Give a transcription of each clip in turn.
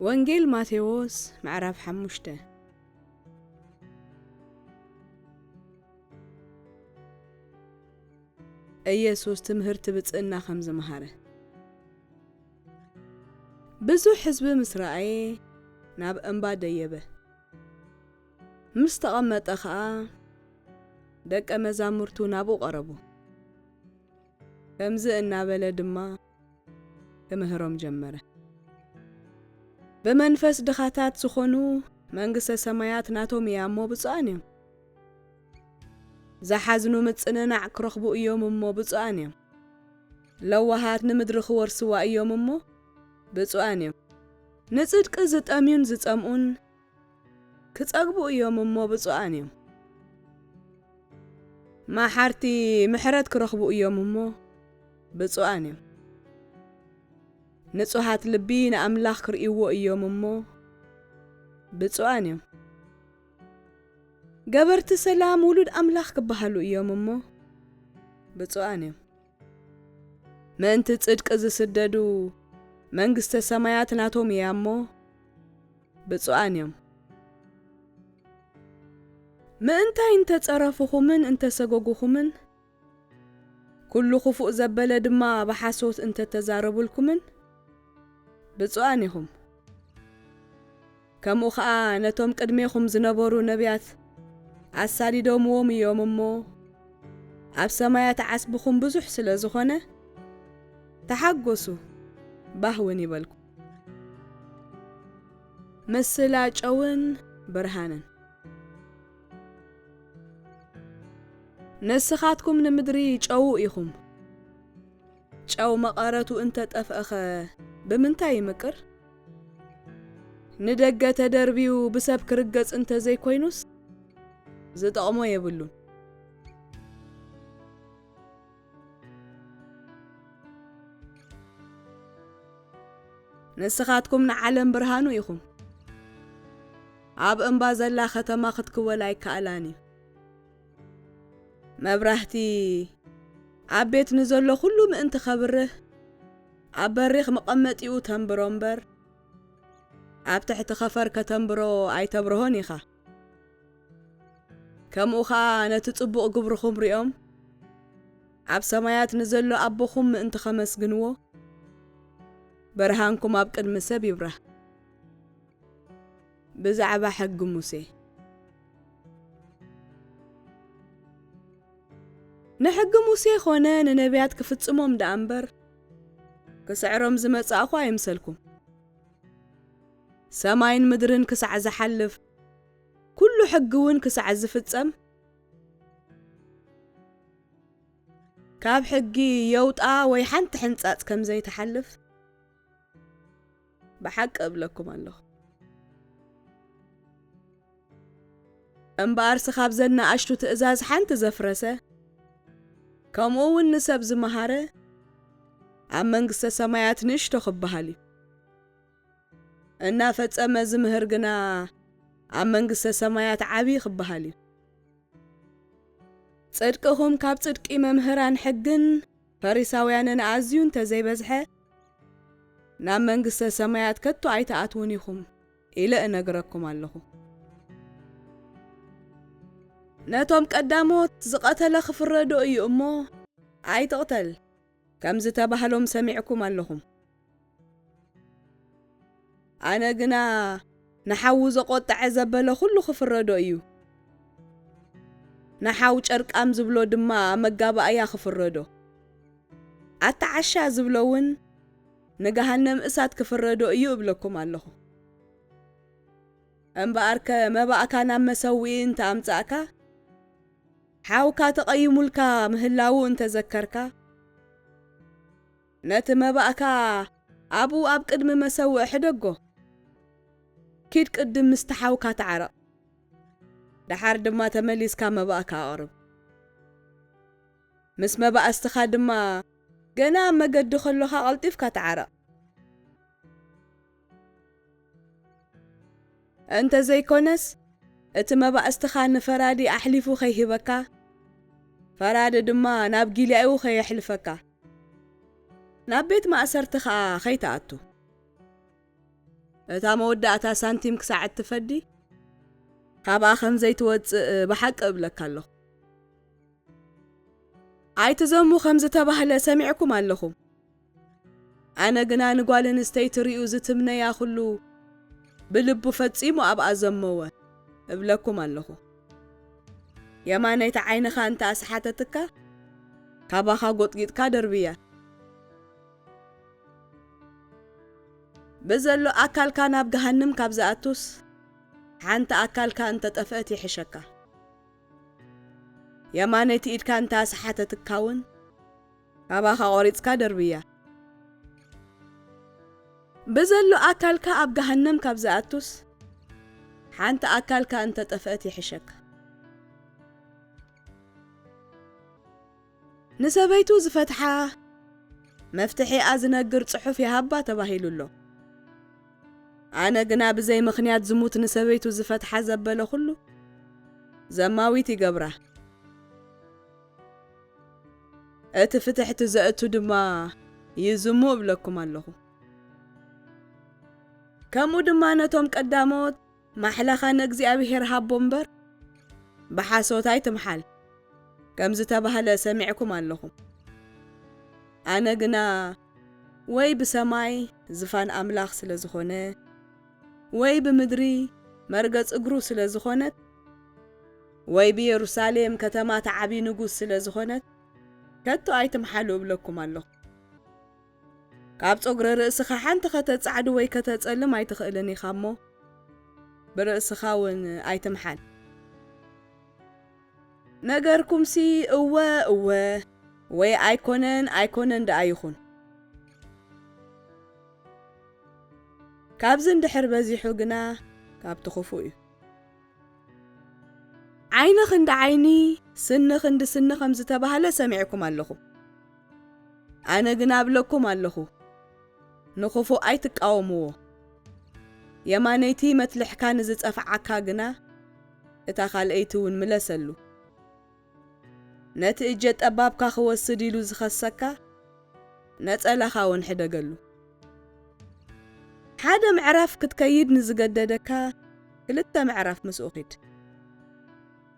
ወንጌል ማቴዎስ ምዕራፍ 5 ኢየሱስ ትምህርት ብጽዕና ከም ዝመሃረ ብዙሕ ሕዝቢ ምስ ረኣየ ናብ እምባ ደየበ ምስ ተቐመጠ ኸዓ ደቀ መዛሙርቱ ናብኡ ቀረቡ ከምዚ እናበለ ድማ ክምህሮም ጀመረ በመንፈስ ድኻታት ዝኾኑ መንግሥተ ሰማያት ናቶም እያ እሞ ብፁዓን እዮም ዝሓዝኑ ምጽንናዕ ክረኽቡ እዮም እሞ ብፁዓን እዮም ለዋሃት ንምድሪ ክወርስዋ እዮም እሞ ብፁዓን እዮም ንጽድቂ ዝጠምዩን ዝጸምኡን ክጸግቡ እዮም እሞ ብፁዓን እዮም ማሓርቲ ምሕረት ክረኽቡ እዮም እሞ ብፁዓን እዮም ንጹሃት ልቢ ንኣምላኽ ክርእይዎ እዮም እሞ ብፁዓን እዮም ገበርቲ ሰላም ውሉድ ኣምላኽ ክበሃሉ እዮም እሞ ብፁዓን እዮም ምእንቲ ጽድቂ ዝስደዱ መንግሥተ ሰማያት ናቶም እያ እሞ ብፁዓን እዮም ምእንታይ እንተጸረፍኹምን እንተሰጎጉኹምን ኩሉ ክፉእ ዘበለ ድማ ብሓሶት እንተተዛረቡልኩምን ብፁዓን ኢኹም ከምኡ ኸዓ ነቶም ቅድሜኹም ዝነበሩ ነቢያት ኣሳዲዶምዎም እዮም እሞ ኣብ ሰማያት ዓስብኹም ብዙሕ ስለ ዝኾነ ተሓጐሱ ባህውን ይበልኩ ምስላ ጨውን ብርሃንን ንስኻትኩም ንምድሪ ጨው ኢኹም ጨው መቐረቱ እንተጠፍአኸ ብምንታይ ይምቅር ንደገ ተደርቢው ብሰብ ክርገጽ እንተዘይኮይኑስ ዝጠቕሞ የብሉን ንስኻትኩም ንዓለም ብርሃኑ ኢኹም ኣብ እምባ ዘላ ከተማ ክትክወል ኣይከኣላን እዩ መብራህቲ ኣብ ቤት ንዘሎ ኩሉ ምእንቲ ኸብርህ ኣብ በሪኽ መቐመጢኡ ተንብሮ እምበር ኣብ ትሕቲ ኸፈር ከተንብሮ ኣይተብርሆን ኢኻ ከምኡ ኸዓ ነቲ ጽቡቕ ግብርኹም ሪኦም ኣብ ሰማያት ንዘሎ ኣቦኹም ምእንቲ ኸመስግንዎ ብርሃንኩም ኣብ ቅድሚ ሰብ ይብራህ ብዛዕባ ሕጊ ሙሴ ንሕጊ ሙሴ ኾነ ንነቢያት ክፍጽሞም ደኣ እምበር ክስዕሮም ዝመጻእኹ ኣይምሰልኩም ሰማይን ምድርን ክሳዕ ዝሓልፍ ኩሉ ሕጊ እውን ክሳዕ ዝፍጸም ካብ ሕጊ የውጣ ወይ ሓንቲ ሕንጻጽ ከም ዘይተሓልፍ ብሓቂ እብለኩም ኣለኹ እምበኣርሲ ካብ ዘናኣሽቱ ትእዛዝ ሓንቲ ዘፍረሰ ከምኡ እውን ንሰብ ዝመሃረ ኣብ መንግሥተ ሰማያት ንእሽቶ ክበሃል እዩ እናፈጸመ ዝምህር ግና ኣብ መንግሥተ ሰማያት ዓብዪ ክበሃል እዩ ጽድቅኹም ካብ ጽድቂ መምህራን ሕግን ፈሪሳውያንን ኣዝዩ እንተዘይበዝሐ ናብ መንግሥተ ሰማያት ከቶ ኣይተኣትውን ኢኹም ኢለ እነግረኩም ኣለኹ ነቶም ቀዳሞት ዝቐተለ ክፍረዶ እዩ እሞ ኣይትቕተል ከም ዝተባህሎም ሰሚዕኩም ኣለኹም ኣነ ግና ንሓዊ ዘቖጥዐ ዘበለ ኩሉ ክፍረዶ እዩ ንሓው ጨርቃም ዝብሎ ድማ መጋባእያ ክፍረዶ ኣተዓሻ ዝብሎ እውን ንገሃነም እሳት ክፍረዶ እዩ እብለኩም ኣለኹ እምበኣርከ መባእካ ናብ መሰዊኢ እንተኣምጻእካ ሓውካ ተቐይሙልካ ምህላው እንተዘከርካ ነቲ መባእካ ኣብኡ ኣብ ቅድሚ መሰዊዕ ሕደጎ ኪድ ቅድም ምስቲ ሓውካ ተዓረቕ ድሓር ድማ ተመሊስካ መባእካ ኣቕርብ ምስ መባእስትኻ ድማ ገና መገዲ ኸሎኻ ቐልጢፍካ ተዓረቕ እንተ ዘይኮነስ እቲ መባእስትኻ ንፈራዲ ኣሕሊፉ ኸይሂበካ ፈራዲ ድማ ናብ ጊልያኡ ኸየሕልፈካ ናብ ቤት ማእሰርቲ ኸዓ ኸይተኣቱ እታ መወዳእታ ሳንቲም ክሳዕ ትፈዲ ካብኣ ከም ዘይትወፅእ ብሓቂ እብለካ ኣለኹ ኣይትዘሙ ከም ዝተባህለ ሰሚዕኩም ኣለኹም ኣነ ግና ንጓል ኣንስተይቲ ርኡ ዝትምነያ ኩሉ ብልቡ ፈጺሙ ኣብኣ ዘመወ እብለኩም ኣለኹ የማነይታ ዓይንኻ እንተ ኣስሓተትካ ካባኻ ጎጥጊጥካ ደርብያ በዘሎ ኣካልካ ናብ ገሃንም ካብ ዝኣቱስ ሓንቲ ኣካልካ እንተ ጠፍአት ይሕሸካ የማነይቲ ኢድካ እንተ ኣስሓተትካ እውን ካባኻ ቆሪፅካ ደርብያ በዘሎ ኣካልካ ኣብ ገሃንም ካብ ዝኣቱስ ሓንቲ ኣካልካ እንተ ጠፍአት ይሕሸካ ንሰበይቱ ዝፈትሓ መፍትሒኣ ዝነግር ጽሑፍ ይሃባ ተባሂሉሎ ኣነ ግና ብዘይ ምኽንያት ዝሙት ንሰበይቱ ዝፈትሓ ዘበለ ኩሉ ዘማዊት ይገብራ እቲ ፍትሕቲ ዘእቱ ድማ ይዝሙ እብለኩም ኣለኹ ከምኡ ድማ ነቶም ቀዳሞት ማሕላኻ ንእግዚአብሔር ሃቦ እምበር ብሓሶት ኣይትምሓል ከም ዝተባህለ ሰሚዕኩም ኣለኹም ኣነ ግና ወይ ብሰማይ ዝፋን ኣምላኽ ስለ ዝኾነ ወይ ብምድሪ መርገጽ እግሩ ስለ ዝኾነት ወይ ብኢየሩሳሌም ከተማ ተዓቢ ንጉስ ስለ ዝኾነት ከቶ ኣይትምሓሉ እብለኩም ኣለኹ ካብ ጸጉረ ርእስኻ ሓንቲ ከተጻዕድ ወይ ከተጸልም ኣይትኽእልን ኢኻ እሞ ብርእስኻ እውን ኣይትምሓል ነገርኩምሲ እወ ወይ ኣይኮነን ደኣ ይኹን ካብዚ እንድሕር በዚሑ ግና ካብቲ ክፉእ እዩ ዓይንኽ እንደ ዓይኒ ስንኽ እንደ ስኒ ከም ዝተባህለ ሰሚዕኩም ኣለኹ ኣነ ግና እብለኩም ኣለኹ ንኽፉእ ኣይትቃወምዎ የማነይቲ መትልሕካ ንዝጸፍዓካ ግና እታ ካልአይቲ እውን ምለሰሉ ነቲ እጀ ጠባብካ ክወስድ ኢሉ ዝኸሰካ ነጸላኻ እውን ሕደገሉ ሓደ ምዕራፍ ክትከይድ ንዝገደደካ ክልተ ምዕራፍ ምስኡ ኺድ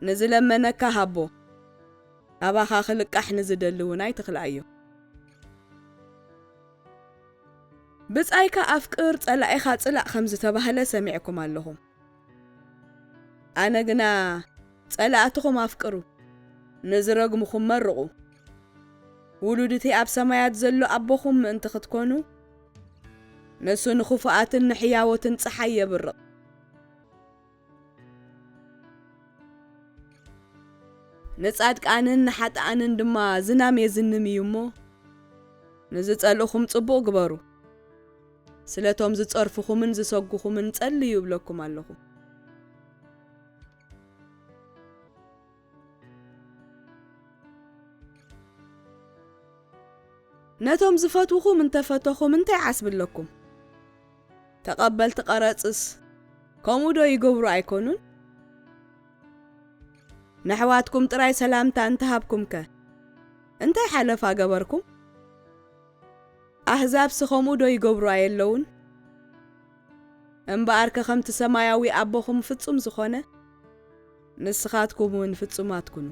ንዝለመነካ ሃቦ ካባኻ ክልቃሕ ንዝደሊ እውን ኣይትኽልኣዮ ብጻይካ ኣፍቅር ጸላኢኻ ጽላእ ከም ዝተባህለ ሰሚዕኩም ኣለኹም ኣነ ግና ጸላእትኹም ኣፍቅሩ ንዝረግምኹም መርቑ ውሉድቲ ኣብ ሰማያት ዘሎ ኣቦኹም ምእንቲ ክትኮኑ ንሱ ንኽፉኣትን ንሕያወትን ፀሓይ የብርቕ ንጻድቃንን ንሓጥኣንን ድማ ዝናም የዝንም እዩ እሞ ንዝጸልእኹም ጽቡቕ ግበሩ ስለቶም ዝጸርፍኹምን ዝሰጉኹምን ጸልዩ ይብለኩም ኣለኹ ነቶም ዝፈትውኹም እንተፈተኹም እንታይ ዓስብለኩም ተቐበልቲ ቀረጽስ ከምኡ ዶ ይገብሩ ኣይኮኑን ንሕዋትኩም ጥራይ ሰላምታ እንተሃብኩምከ እንታይ ሓለፋ ገበርኩም ኣሕዛብስ ከምኡ ዶ ይገብሩ ኣየለውን እምበኣርከ ከምቲ ሰማያዊ ኣቦኹም ፍጹም ዝኾነ ንስኻትኩም እውን ፍጹማት ኩኑ